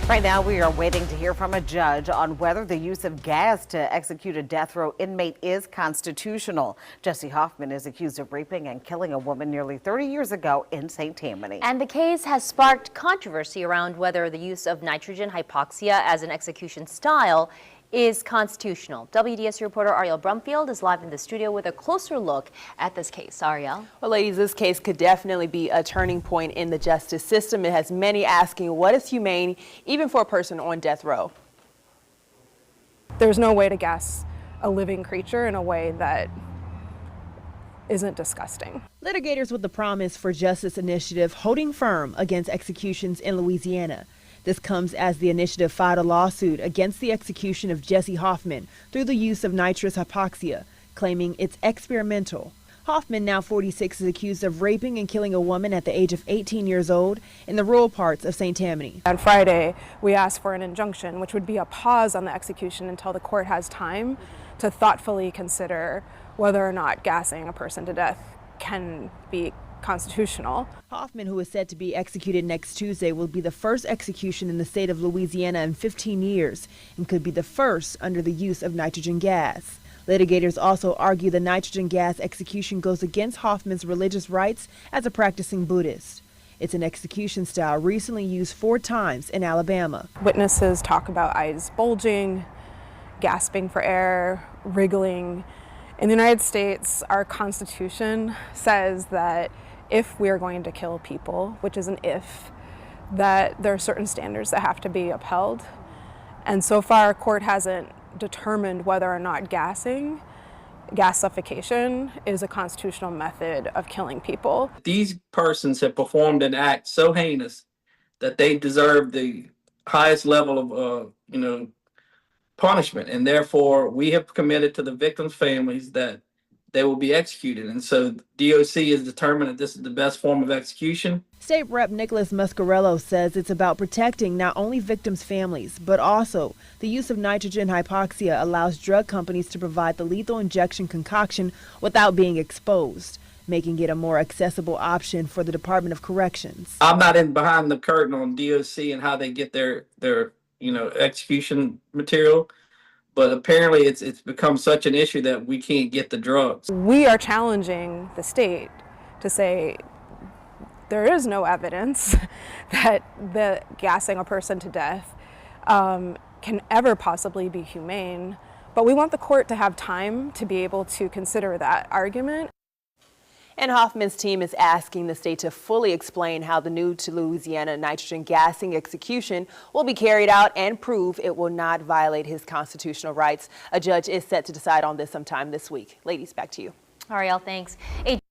Right now, we are waiting to hear from a judge on whether the use of gas to execute a death row inmate is constitutional. Jesse Hoffman is accused of raping and killing a woman nearly 30 years ago in St. Tammany. And the case has sparked controversy around whether the use of nitrogen hypoxia as an execution style is constitutional. WDSU reporter Ariel Brumfield is live in the studio with a closer look at this case. Ariel. Well, ladies, this case could definitely be a turning point in the justice system. It has many asking what is humane, even for a person on death row. There's no way to gas a living creature in a way that isn't disgusting. Litigators with the Promise for Justice initiative holding firm against executions in Louisiana. This comes as the initiative filed a lawsuit against the execution of Jesse Hoffman through the use of nitrous hypoxia, claiming it's experimental. Hoffman, now 46, is accused of raping and killing a woman at the age of 18 years old in the rural parts of St. Tammany. On Friday, we asked for an injunction, which would be a pause on the execution until the court has time to thoughtfully consider whether or not gassing a person to death can be constitutional. Hoffman, who is set to be executed next Tuesday, will be the first execution in the state of Louisiana in 15 years and could be the first under the use of nitrogen gas. Litigators also argue the nitrogen gas execution goes against Hoffman's religious rights as a practicing Buddhist. It's an execution style recently used 4 times in Alabama. Witnesses talk about eyes bulging, gasping for air, wriggling. In the United States, our Constitution says that if we are going to kill people, which is an if, that there are certain standards that have to be upheld. And so far, our court hasn't determined whether or not gas suffocation is a constitutional method of killing people. These persons have performed an act so heinous that they deserve the highest level of, punishment, and therefore we have committed to the victims' families that they will be executed. And so DOC is determined that this is the best form of execution. State Rep Nicholas Muscarello says it's about protecting not only victims' families, but also the use of nitrogen hypoxia allows drug companies to provide the lethal injection concoction without being exposed, making it a more accessible option for the Department of Corrections. I'm not in behind the curtain on DOC and how they get their execution material. But apparently it's become such an issue that we can't get the drugs. We are challenging the state to say there is no evidence that the gassing a person to death can ever possibly be humane. But we want the court to have time to be able to consider that argument. And Hoffman's team is asking the state to fully explain how the new to Louisiana nitrogen gassing execution will be carried out and prove it will not violate his constitutional rights. A judge is set to decide on this sometime this week. Ladies, back to you. Ariel, thanks.